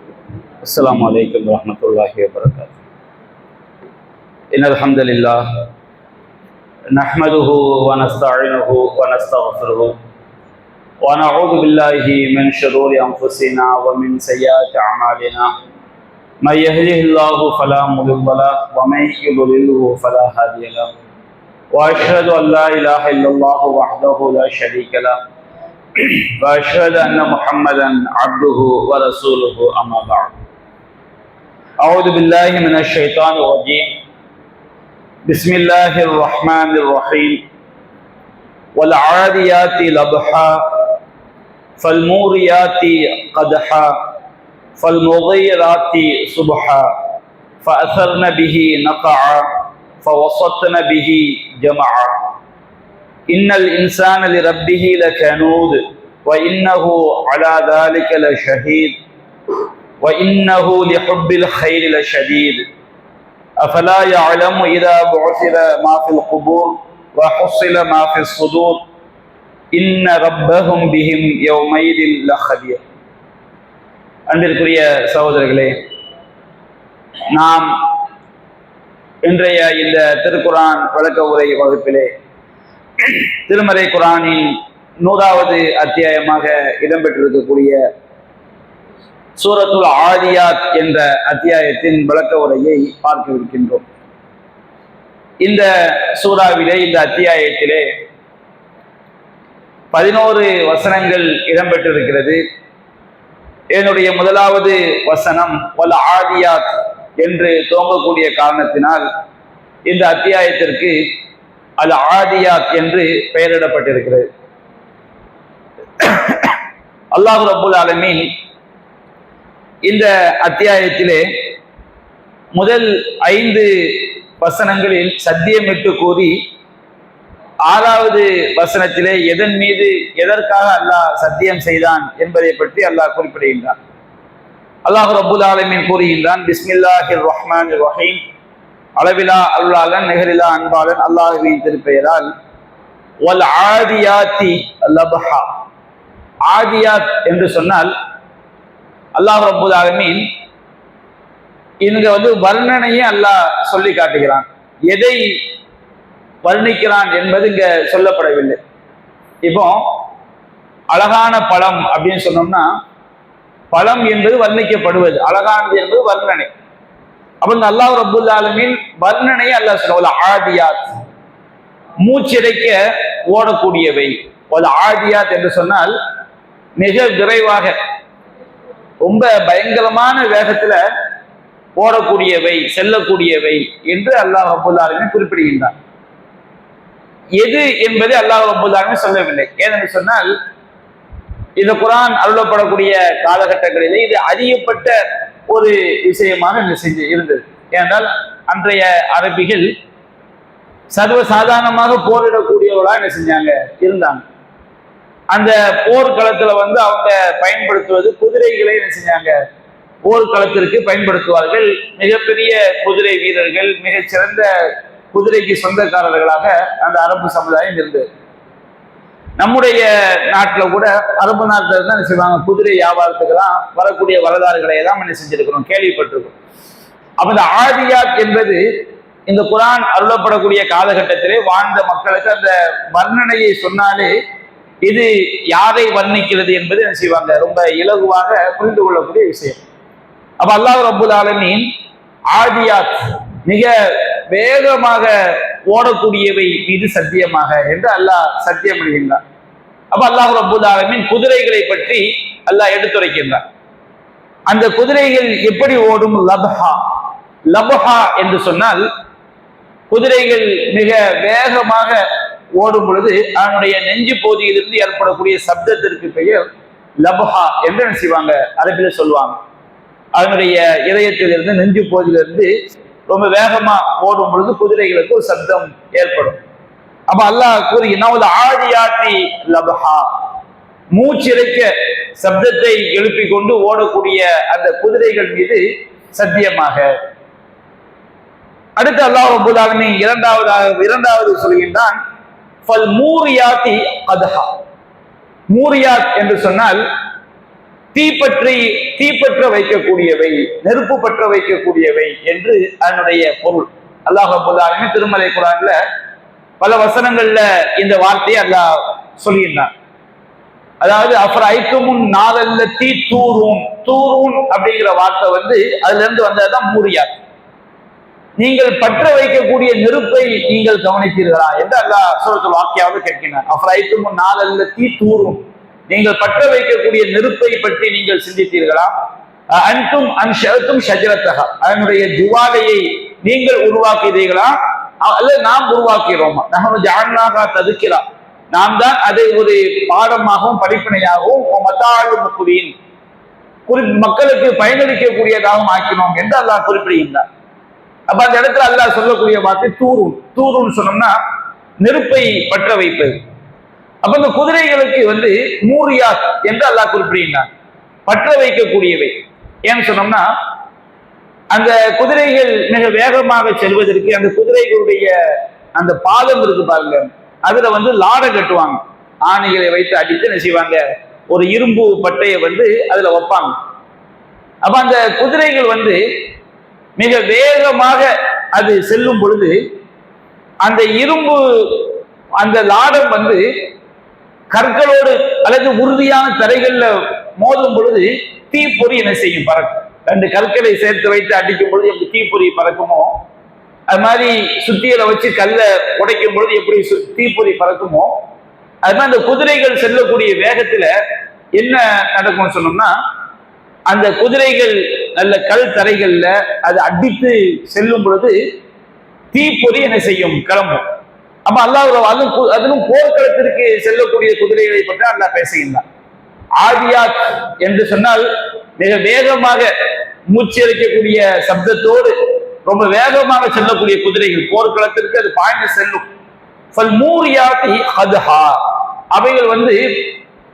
السلام عليكم ورحمة الله وبركاته. إن الحمد لله نحمده ونستعينه ونستغفره ونعوذ بالله من شرور أنفسنا ومن سيئات أعمالنا. من يهده الله فلا مضل له ومن يضلله فلا هادي له. وأشهد أن لا إله إلا الله وحده لا شريك له وأشهد أن محمدا عبده ورسوله. أما بعد. أعوذ بالله من الشيطان الرجيم. بسم الله الرحمن الرحيم. والعاديات ضبحا فالموريات قدحا فالمغيرات صبحا فأثرن به نقعا فوسطن به جمعا. إن الإنسان لربه لكنود وإنه على ذلك لشهيد وإنه لحب الخير لشديد. أفلا يعلم إذا بعثر ما في القبور وحصل ما في الصدور إن ربهم بهم يومئذ لخبير. அன்பிற்குரிய சகோதரர்களே, நாம் இன்றைய இந்த திருக்குரான் விளக்க உரை வகுப்பிலே திருமறை குரானின் 100வது அத்தியாயமாக இடம்பெற்றிருக்கக்கூடிய சூரத்துல் ஆதியாத் என்ற அத்தியாயத்தின் விளக்க உரையை பார்க்க இருக்கின்றோம். இந்த சூறாவிலே, இந்த அத்தியாயத்திலே 11 வசனங்கள் இடம்பெற்றிருக்கிறது. என்னுடைய முதலாவது வசனம் வல் ஆதியாத் என்று துவங்கக்கூடிய காரணத்தினால் இந்த அத்தியாயத்திற்கு அல் ஆதியாத் என்று பெயரிடப்பட்டிருக்கிறது. அல்லாஹ் ரப்புல் ஆலமீன் இந்த அத்தியாயத்திலே முதல் 5 வசனங்களில் சத்தியமிட்டு கூறி 6வது வசனத்திலே எதன் மீது எதற்காக அல்லாஹ் சத்தியம் செய்தான் என்பதை பற்றி அல்லாஹ் குறிப்பிடுகின்றான். அல்லாஹ் ரப்புல் ஆலமீன் கூறுகின்றான், பிஸ்மில்லாஹிர் ரஹ்மானிர் ரஹீம். அளவிலா அருளாளன் நிகரிலா அன்பாளன் அல்லாஹுவின் திருப்பெயரால். வல் ஆதியாத்தி லப்ஹா. ஆதியாத் என்று சொன்னால் அல்லாஹ் ரப்புல் ஆலமீன் இங்க வர்ணனையை அல்லாஹ் சொல்லி காட்டுகிறான். எதை வர்ணிக்கிறான் என்பது இங்க சொல்லப்படவில்லை. இப்போ அழகான பழம் அப்படின்னு சொன்னோம்னா, பழம் என்பது வர்ணிக்கப்படுவது, அழகானது என்பது வர்ணனை. அப்ப இந்த அல்லாஹ் ரப்புல் ஆலமீன் வர்ணனையை அல்லாஹ் சொல்ல ஆதியாத், மூச்சிறைக்க ஓடக்கூடியவை. ஆதியாத் என்று சொன்னால் மிக விரைவாக, ரொம்ப பயங்கரமான வேகத்துல ஓடக்கூடியவை, செல்லக்கூடியவை என்று அல்லாஹ் ரப்புல் ஆலமீன் குறிப்பிடுகின்றார். எது என்பதை அல்லாஹ் ரப்புல் ஆலமீன் சொல்லவில்லை. ஏனென்று சொன்னால் இந்த குர்ஆன் அருளப்படக்கூடிய காலகட்டங்களிலே இது அறியப்பட்ட ஒரு விஷயமாக இருந்தது. ஏனென்றால் அன்றைய அரபிகள் சர்வசாதாரணமாக போரிடக்கூடியவர்களாக என்ன செஞ்சாங்க, இருந்தாங்க. அந்த போர்க்களத்துல அவங்க பயன்படுத்துவது குதிரைகளை என்ன செஞ்சாங்க, போர்க்களத்திற்கு பயன்படுத்துவார்கள். மிகப்பெரிய குதிரை வீரர்கள், மிகச்சிறந்த குதிரைக்கு சொந்தக்காரர்களாக அந்த அரபு சமுதாயம் இருந்தது. நம்முடைய நாட்டில் கூட அரபு நாட்டில் தான் என்ன செய்வாங்க, குதிரை வியாபாரத்துக்கெல்லாம் வரக்கூடிய வரலாறுகளை எல்லாம் என்ன செஞ்சிருக்கிறோம், கேள்விப்பட்டிருக்கோம். அப்ப இந்த ஆதியாத் என்பது இந்த குர்ஆன் அருளப்படக்கூடிய காலகட்டத்திலே வாழ்ந்த மக்களுக்கு அந்த வர்ணனையை சொன்னாலே இது யாரை வர்ணிக்கிறது என்பது என்ன செய்வாங்க, ரொம்ப இலகுவாக புரிந்து கொள்ளக்கூடிய விஷயம். அப்ப அல்லாஹ் ரப்புல் ஆலமீன் ஆதியாத், மிக வேகமாக ஓடக்கூடியவை மீது சத்தியமாக என்று அல்லாஹ் சத்தியம் அளிக்கின்றார். அப்ப அல்லாஹ் ரப்புல் ஆலமீன் குதிரைகளை பற்றி அல்லாஹ் எடுத்துரைக்கின்றார். அந்த குதிரைகள் எப்படி ஓடும்? லப்ஹா. லப்ஹா என்று சொன்னால் குதிரைகள் மிக வேகமாக ஓடும் பொழுது அதனுடைய நெஞ்சு பகுதியிலிருந்து ஏற்படக்கூடிய சப்தத்திற்கு பெயர் லப்ஹா என்று என்ன செய்வாங்க, அரபில சொல்லுவாங்க. அதனுடைய இதயத்திலிருந்து, நெஞ்சு பகுதியிலிருந்து ரொம்ப வேகமா ஓடும் பொழுது குதிரைகளுக்கு ஒரு சப்தம் ஏற்படும். அப்ப அல்லாஹ் கூறுகிறான், ஆதியாத்தி லப்ஹா, மூச்சிறைக்க சப்தத்தை எழுப்பி கொண்டு ஓடக்கூடிய அந்த குதிரைகள் மீது சத்தியமாக. அடுத்து அல்லாஹ் ரப்புல் ஆலமீன் இரண்டாவது சொல்கின்றான், ஃபல் மூரியாத்தி கதஹா. மூரியாத் என்று சொன்னால் தீப்பற்ற வைக்கக்கூடியவை, நெருப்பு பற்ற வைக்கக்கூடியவை என்று அதனுடைய பொருள். அல்லாஹ் ரப்பல் ஆலமீன் திருமலை குர்ஆன்ல பல வசனங்கள்ல இந்த வார்த்தையை அல்லாஹ் சொல்லியிருந்தான். அதாவது அஃபரைத்துமுன் நாரல்லதி தூரூன், தூரூன் அப்படிங்கிற வார்த்தை அதுல இருந்து வந்ததுதான் மூரியாத். நீங்கள் பற்ற வைக்கக்கூடிய நெருப்பை நீங்கள் கவனித்தீர்களா என்று அல்லாஹ் சூரத்துல் வாக்கியாவில் கேட்கிறார். அஃபரைத்துமுன் நாரல்லதி தூரூன், நீங்கள் பற்ற வைக்கக்கூடிய நெருப்பை பற்றி நீங்கள் சிந்தித்தீர்களா? அன்தும் அன்ஷஅதும் ஷஜரத்தஹா, அதனுடைய ஜுவாலையை நீங்கள் உருவாக்குகிறீர்களா அல்லது நாம் உருவாக்குகிறோமா? நஹ்னு ஜஅல்நாஹா தذ்கிரா, நாம் தான் அதை ஒரு பாடமாகவும் படிப்பினையாகவும் மக்களுக்கு பயனளிக்கக்கூடியதாகவும் ஆக்கினோம் என்று அல்லாஹ் குறிப்பிடுகின்றார். அப்ப அந்த இடத்துல அல்லாஹ் சொல்லக்கூடிய வார்த்தை தூரூன். தூரூன் சொன்னோம்னா நெருப்பை பற்ற வைப்பது. அப்ப இந்த குதிரைகளுக்கு மூரியாத் என்று அல்லாஹ் குறிப்பிடுகின்றான், பற்ற வைக்கக்கூடியவை. ஏன்னு சொன்னோம்னா அந்த குதிரைகள் மிக வேகமாக செல்வதற்கு அந்த குதிரைகளுடைய அந்த பாதம் இருக்கு பாருங்க, அதுல லாட கட்டுவாங்க. ஆணைகளை வைத்து அடித்து என்ன செய்வாங்க, ஒரு இரும்பு பட்டையை அதுல வைப்பாங்க. அப்ப அந்த குதிரைகள் மிக வேகமாக அது செல்லும் பொழுது அந்த இரும்பு அந்த லாடம் கற்களோடு அல்லது உறுதியான தரைகள்ல மோதும் பொழுது தீப்பொறி என்ன செய்யும், பறக்கும். ரெண்டு கற்களை சேர்த்து வைத்து அடிக்கும் பொழுது எப்படி தீப்பொறி பறக்குமோ, அது மாதிரி சுத்தியலை வச்சு கல்ல உடைக்கும் பொழுது எப்படி தீப்பொறி பறக்குமோ, அது மாதிரி அந்த குதிரைகள் செல்லக்கூடிய வேகத்துல என்ன நடக்கும்னு சொன்னோம்னா, அந்த குதிரைகள் நல்ல கல் தரைகள்ல அது அடித்து செல்லும் பொழுது தீப்பொறி என்ன செய்யும், கிளம்பும். அப்ப அல்லாஹ் அதிலும் போர்க்களத்திற்கு செல்லக்கூடிய குதிரைகளை பற்றி அல்லாஹ் பேசுகின்றான். ஆதியாத் என்று சொன்னால் மிக வேகமாக மூச்சு அடைக்கக்கூடிய சப்தத்தோடு ரொம்ப வேகமாக செல்லக்கூடிய குதிரைகள், போர்க்களத்திற்கு அது பாய்ந்து செல்லும். அவைகள்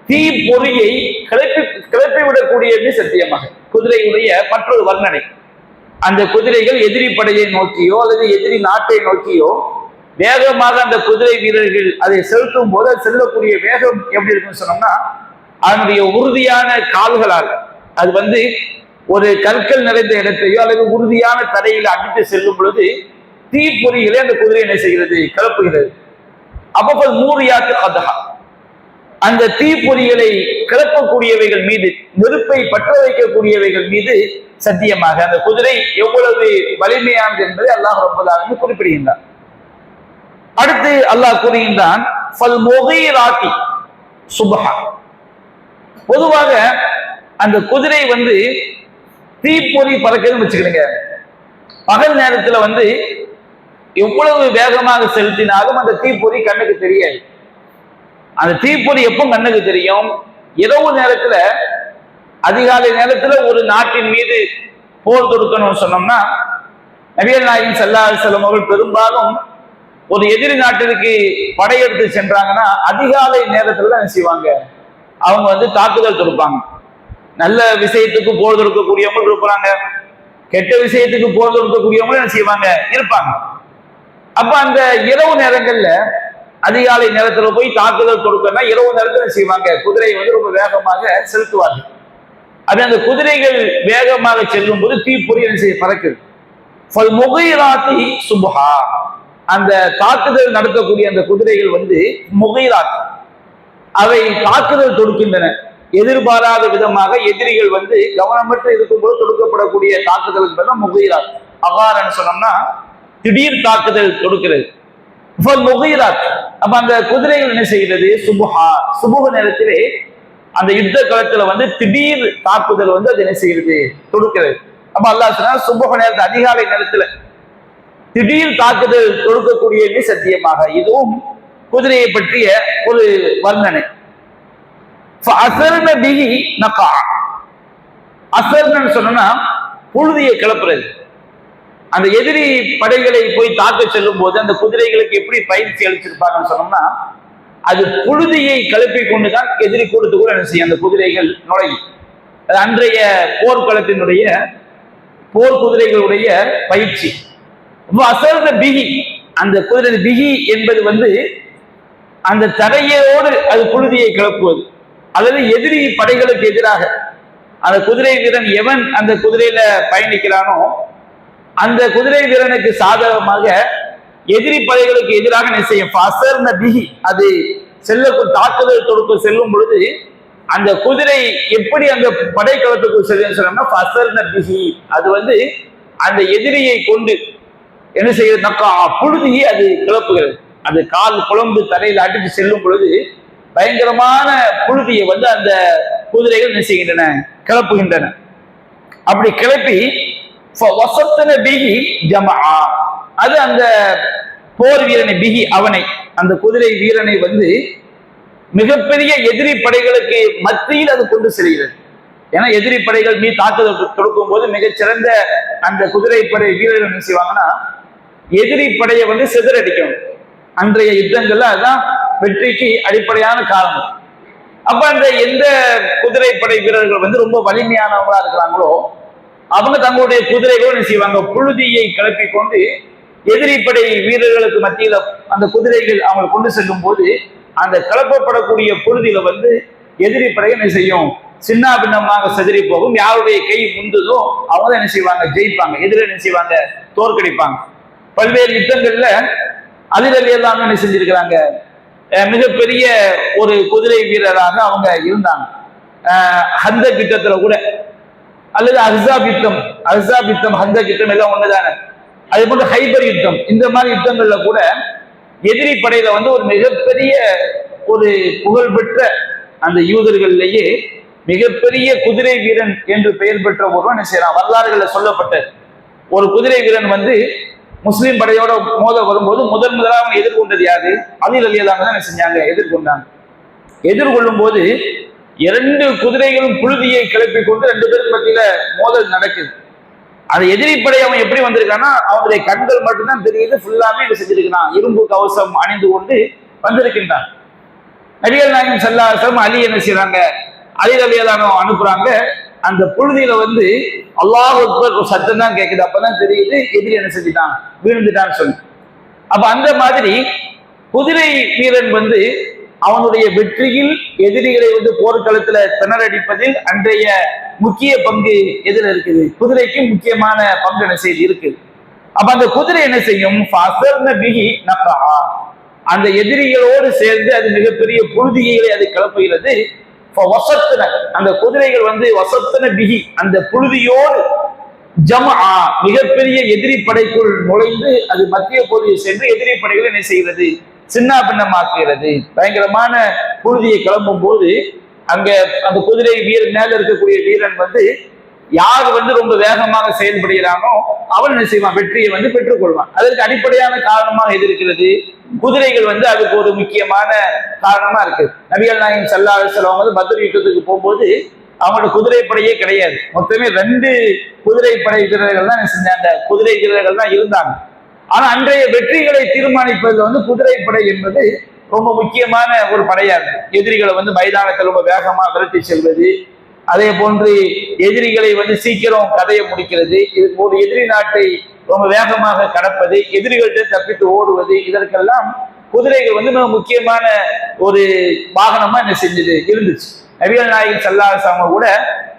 தீ பொறியை கிளப்பி விடக்கூடியது சத்தியமாக குதிரையுடைய மற்றொரு வர்ணனை. அந்த குதிரைகள் எதிரி படையை நோக்கியோ அல்லது எதிரி நாட்டை நோக்கியோ வேகமாக அந்த குதிரை வீரர்கள் அதை செலுத்தும் போது அது செல்லக்கூடிய வேகம் எப்படி இருக்குன்னு சொன்னோம்னா, அதனுடைய உறுதியான கால்களால் அது ஒரு கற்கள் நிறைந்த இடத்தையோ அல்லது உறுதியான தரையில் அடித்து செல்லும் பொழுது தீப்பொறிகளை அந்த குதிரை என்ன செய்கிறது, கிளப்புகிறது. அப்போ மூரியாத்து கதஹா, அந்த தீப்பொறிகளை கிளப்பக்கூடியவைகள் மீது, நெருப்பை பற்ற வைக்கக்கூடியவைகள் மீது சத்தியமாக அந்த குதிரை எவ்வளவு வலிமையானது என்பதை அல்லாஹ் ரப்பல் ஆலமீன் குறிப்பிடுகின்றார். அடுத்து அல்லாஹ் கூறுகின்றான், பொதுவாக அந்த குதிரை தீப்பொறி பறக்குதுன்னு வச்சுக்கிறீங்க. பகல் நேரத்துல எவ்வளவு வேகமாக செலுத்தினாலும் அந்த தீப்பொறி கண்ணுக்கு தெரியாது. அந்த தீப்பொறி எப்போ கண்ணுக்கு தெரியும், இரவு நேரத்துல, அதிகாலை நேரத்துல ஒரு நாட்டின் மீது போர் தொடுக்கணும்னு சொன்னோம்னா, நபிகள் நாயகம் ஸல்லல்லாஹு அலைஹி வஸல்லம் அவர்கள் பெரும்பாலும் ஒரு எதிரி நாட்டிற்கு படையெடுத்து சென்றாங்கன்னா அதிகாலை நேரத்துல தான் செய்வாங்க, அவங்க தாக்குதல் தொடுப்பாங்க. நல்ல விஷயத்துக்கு போர் தொடுக்கக்கூடியவங்க இருப்பாங்க, கெட்ட விஷயத்துக்கு போர் தொடுக்கக்கூடியவங்க என்ன செய்வாங்க, இருப்பாங்க. அப்ப அந்த இரவு நேரங்கள்ல அதிகாலை நேரத்துல போய் தாக்குதல் தொடுக்கணும்னா இரவு நேரத்துல செய்வாங்க, குதிரை ரொம்ப வேகமாக செலுத்துவார்கள். அது அந்த குதிரைகள் வேகமாக செல்லும் போது தீப்பொறி என்ன செய்ய பறக்குது. சுபஹா, அந்த தாக்குதல் நடத்தக்கூடிய அந்த குதிரைகள் முகைராத், அவை தாக்குதல் தொடுக்கின்றன. எதிர்பாராத விதமாக எதிரிகள் கவனமற்று இருக்கும்போது தொடுக்கப்படக்கூடிய தாக்குதல் முகைராத். அகாரன்னு சொன்னோம்னா திடீர் தாக்குதல் தொடுக்கிறது. முகைராத், அப்ப அந்த குதிரைகள் என்ன செய்கிறது, சுபஹா, சுபுக நேரத்திலே அந்த யுத்த களத்துல திடீர் தாக்குதல் அது என்ன செய்கிறது, தொடுக்கிறது. அப்ப அல்லாஹ் சொன்னா சுபுக நேரத்தில் அதிகாலை நேரத்துல திடீர் தாக்குதல் தொடுக்கக்கூடிய சத்தியமாக. இதுவும் குதிரையை பற்றிய ஒரு வர்ணனை. அசர்னு சொன்னா புழுதியை கிளப்புறது. அந்த எதிரி படைகளை போய் தாக்க செல்லும் போது அந்த குதிரைகளுக்கு எப்படி பயிற்சி அளிச்சிருப்பாங்கன்னு சொன்னோம்னா, அது புழுதியை கிளப்பி கொண்டுதான் எதிரி கூட்டத்துக்குள்ள என்ன செய்யும் அந்த குதிரைகள் நுழையும். அது அன்றைய போர்க்களத்தினுடைய போர் குதிரைகளுடைய பயிற்சி. அசர்ன பிகி, அந்த குதிரை பிகி என்பது அந்த தரையோடு அது புழுதியை கிளப்புவது, அல்லது எதிரி படைகளுக்கு எதிராக அந்த குதிரை வீரன் எவன் அந்த குதிரையில பயணிக்கிறானோ அந்த குதிரை வீரனுக்கு சாதகமாக எதிரி படைகளுக்கு எதிராக நிச்சயம் அது தாக்குதல் தொடுக்க செல்லும் பொழுது அந்த குதிரை எப்படி அந்த படைக்களத்துக்குள் செல்லும் சொன்னோம்னா அது வந்து அந்த எதிரியை கொண்டு என்ன செய்யறது புழுதியை அது கிளப்புகிறது. அது கால் குழம்பு தரையில் அடித்து செல்லும் பொழுது பயங்கரமான புழுதியை வந்து அந்த குதிரைகள் என்ன செய்கின்றன, கிளப்புகின்றன. அப்படி கிளப்பி அது அந்த போர் வீரனை அவனை அந்த குதிரை வீரனை வந்து மிகப்பெரிய எதிரி படைகளுக்கு மத்தியில் அது கொண்டு செல்கிறது. ஏன்னா எதிரி படைகள் மீது தாக்குதல் தொடுக்கும் போது மிகச்சிறந்த அந்த குதிரைப்படை வீரர்கள் என்ன செய்வாங்கன்னா எதிரி படையை வந்து சிதறடிக்கும். அன்றைய யுத்தங்கள்ல அதுதான் வெற்றிக்கு அடிப்படையான காரணம். அப்ப அந்த எந்த குதிரைப்படை வீரர்கள் வந்து ரொம்ப வலிமையானவங்களா இருக்கிறாங்களோ அவங்க தங்களுடைய குதிரைகளும் என்ன செய்வாங்க, புழுதியை கிளப்பி கொண்டு எதிரி படை வீரர்களுக்கு மத்தியில அந்த குதிரைகள் அவங்க கொண்டு செல்லும் போது அந்த கிளப்பப்படக்கூடிய புழுதியில வந்து எதிரி படை என்ன செய்யும், சின்ன பின்னமாக செதறி போகும். யாருடைய கை முந்துதோ அவங்க தான் என்ன செய்வாங்க, ஜெயிப்பாங்க. எதிரி என்ன செய்வாங்க, தோற்கடிப்பாங்க. பல்வேறு யுத்தங்கள்ல அதிரலி எல்லாம் என்ன செஞ்சிருக்கிறாங்க, மிகப்பெரிய ஒரு குதிரை வீரராக அவங்க இருந்தாங்க. ஹந்த யுத்தத்துல கூட அல்லது அஹ்ஸாப் யுத்தம் ஹந்த யுத்தம் எல்லாம் ஒண்ணுதானே. அதே போல ஹைபர் யுத்தம், இந்த மாதிரி யுத்தங்கள்ல கூட எதிரி படையில வந்து ஒரு மிகப்பெரிய ஒரு புகழ்பெற்ற அந்த யூதர்களிலேயே மிகப்பெரிய குதிரை வீரன் என்று பெயர் பெற்ற ஒருவன் என்ன செய்யறான், வரலாறுகள்ல சொல்லப்பட்ட ஒரு குதிரை வீரன் வந்து முஸ்லீம் படையோட மோத வரும்போது முதலாக அவங்க எதிர்கொண்டது யாரு, அலி ரலியல்லாஹு அன்ஹு தான் என்ன செஞ்சாங்க, எதிர்கொண்டாங்க. எதிர்கொள்ளும் போது 2 குதிரைகளும் புழுதியை கிளப்பி கொண்டு 2 பேருக்கு மத்தியில மோதல் நடக்குது. அது எதிரி படை அவன் எப்படி வந்திருக்கான்னா அவனுடைய கண்கள் மட்டும்தான் தெரியுது, ஃபுல்லாமே என்ன செஞ்சிருக்கிறான், இரும்பு கவசம் அணிந்து கொண்டு வந்திருக்கின்றான். நபிகள் நாயகம் ஸல்லல்லாஹு அலைஹி வஸல்லம் அலி என்ன செய்யறாங்க, அலி ரலியல்லாஹு அன்ஹு அனுப்புறாங்க. அந்த புழுதியில வந்து அல்லாஹ் அக்பர் ஒரு சத்தம் தான் கேட்குது. அப்பதான் தெரியுது எதிரி என்ன செஞ்சுட்டான், விழுந்துட்டான்னு சொல்லி. அப்ப அந்த மாதிரி குதிரை வீரன் வந்து அவனுடைய வெற்றியில் எதிரிகளை வந்து போர்க்களத்துல திணறடிப்பதில் அன்றைய முக்கிய பங்கு எதிர இருக்குது, குதிரைக்கு முக்கியமான பங்கு என்ன செய்து இருக்குது. அப்ப அந்த குதிரை என்ன செய்யும், அந்த எதிரிகளோடு சேர்ந்து அது மிகப்பெரிய புழுதிகளை அது கிளப்புகிறது. அந்த குதிரைகள் வந்து வசத்தன பிகி அந்த புழுதியோடு மிகப்பெரிய எதிரி படைக்குள் நுழைந்து அது மத்திய பகுதியை சென்று எதிரி படைகளை என்ன செய்கிறது, சின்ன பின்னமாக்குகிறது. பயங்கரமான புழுதியை கிளம்பும் போது அங்க அந்த குதிரை வீரன் மேல இருக்கக்கூடிய வீரன் வந்து யார் வந்து ரொம்ப வேகமாக செயல்படுகிறானோ அவன் என்ன செய்வான், வெற்றியை வந்து பெற்றுக்கொள்வான். அதற்கு அடிப்படையான காரணமாக எது இருக்கிறது, குதிரைகள் வந்து அதுக்கு ஒரு முக்கியமான காரணமா இருக்கு. நபிகள் நாயகம் ஸல்லல்லாஹு அலைஹி வஸல்லம் வந்து பத்ர் யுத்தத்துக்கு போகும்போது அவங்களோட குதிரைப்படையே கிடையாது, மொத்தமே 2 குதிரைப்படை வீரர்கள் தான் என்ன செஞ்சாங்க, குதிரை வீரர்கள் தான் இருந்தாங்க. ஆனா அன்றைய வெற்றிகளை தீர்மானிப்பதில் வந்து குதிரைப்படை என்பது ரொம்ப முக்கியமான ஒரு படையா இருக்கு. எதிரிகளை வந்து மைதானத்தில் ரொம்ப வேகமா விரட்டி செல்வது, அதே போன்று எதிரிகளை வந்து சீக்கிரம் கதையை முடிக்கிறது, ஒரு எதிரி நாட்டை ரொம்ப வேகமாக கடப்பது, எதிரிகள்கிட்ட தப்பித்து ஓடுவது, இதற்கெல்லாம் குதிரைகள் வந்து மிக முக்கியமான ஒரு வாகனமா என்ன செஞ்சது இருந்துச்சு. நபிகள் நாயகம் ஸல்லல்லாஹு அலைஹி வஸல்லம் கூட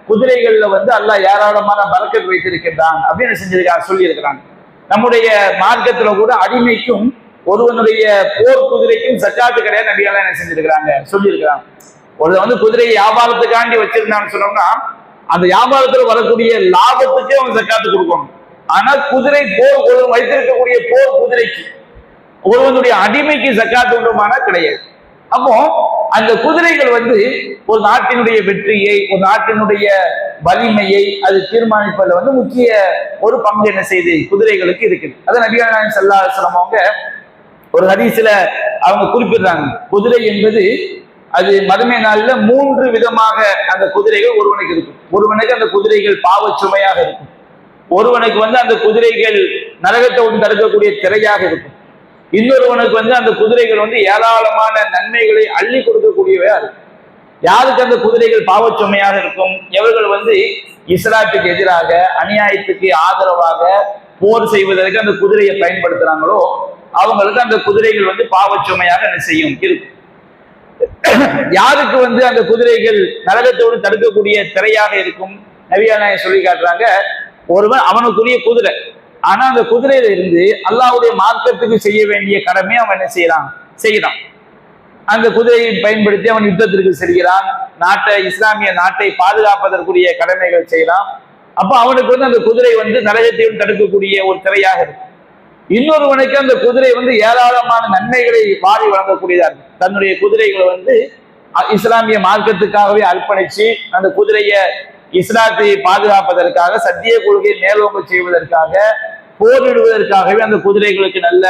குதிரைகள்ல வந்து அல்லாஹ் ஏராளமான பரக்கத் வைத்திருக்கின்றான் அப்படின்னு செஞ்சிருக்காங்க, சொல்லி இருக்கிறாங்க. நம்முடைய மார்க்கத்துல கூட அடிமைக்கும் ஒருவனுடைய போர் குதிரைக்கும் சக்காத்து கிடையாது நபிகள் என்ன செஞ்சிருக்கிறாங்க, சொல்லி இருக்கிறாங்க. ஒருவன் வந்து குதிரையை வியாபாரத்துக்காண்டி வச்சிருந்தான்னு சொன்னோம்னா அந்த வியாபாரத்துல வரக்கூடிய லாபத்துக்கே அவன் சக்காத்து கொடுக்கணும். ஆனா குதிரை போர் வைத்திருக்கக்கூடிய போர் குதிரைக்கு ஒருவனுடைய அடிமைக்கு சக்காத்து உண்டுமானா கிடையாது. அப்போ அந்த குதிரைகள் வந்து ஒரு நாட்டினுடைய வெற்றியை, ஒரு நாட்டினுடைய வலிமையை அது தீர்மானிப்பதில் வந்து முக்கிய ஒரு பங்கு என்ன செய்து குதிரைகளுக்கு இருக்குது. அது நபிகள் நாயகம் ஸல்லல்லாஹு அலைஹி வஸல்லம் அவங்க ஒரு ஹதீஸ்ல அவங்க குறிப்பிடுறாங்க, குதிரை என்பது அது மறுமை நாள்ல 3 விதமாக அந்த குதிரைகள் ஒருவனுக்கு இருக்கும். ஒருவனுக்கு அந்த குதிரைகள் பாவச் சுமையாக இருக்கும், ஒருவனுக்கு வந்து அந்த குதிரைகள் நரகத்தை ஒன்று தடுக்கக்கூடிய திரையாக இருக்கும், இன்னொருவனுக்கு வந்து அந்த குதிரைகள் வந்து ஏராளமான நன்மைகளை அள்ளி கொடுக்கக்கூடியவையா இருக்கும். யாருக்கு அந்த குதிரைகள் பாவச் சுமையாக இருக்கும், எவர்கள் வந்து இஸ்லாத்துக்கு எதிராக அநியாயத்துக்கு ஆதரவாக போர் செய்வதற்கு அந்த குதிரையை பயன்படுத்துறாங்களோ அவங்களுக்கு அந்த குதிரைகள் வந்து பாவச் சுமையாக என்ன செய்யும் இருக்கும். யாருக்கு வந்து அந்த குதிரைகள் நரகத்தோடு தடுக்கக்கூடிய திரையாக இருக்கும்? நபிகள் நாயகம் சொல்லி காட்டுறாங்க, ஒருவன் அவனுக்குரிய குதிரை, ஆனா அந்த குதிரையில இருந்து அல்லாஹ்வுடைய மார்க்கத்துக்கு செய்ய வேண்டிய கடமை அவன் என்ன செய்யறான். அந்த குதிரையை பயன்படுத்தி அவன் யுத்தத்திற்கு செல்கிறான், இஸ்லாமிய நாட்டை பாதுகாப்பதற்குரிய கடமைகள் செய்யலாம். அப்ப அவனுக்கு வந்து அந்த குதிரை வந்து நரகத்தையும் தடுக்கக்கூடிய ஒரு திரையாக இருக்கும். இன்னொருவனுக்கு அந்த குதிரை வந்து ஏராளமான நன்மைகளை வாரி வழங்கக்கூடியதா இருக்கும். தன்னுடைய குதிரைகளை வந்து இஸ்லாமிய மார்க்கத்துக்காகவே அர்ப்பணிச்சு அந்த குதிரையை இஸ்லாத்தை பாதுகாப்பதற்காக, சத்திய கொள்கையை மேலோங்க செய்வதற்காக, போரிடுவதற்காகவே அந்த குதிரைகளுக்கு நல்ல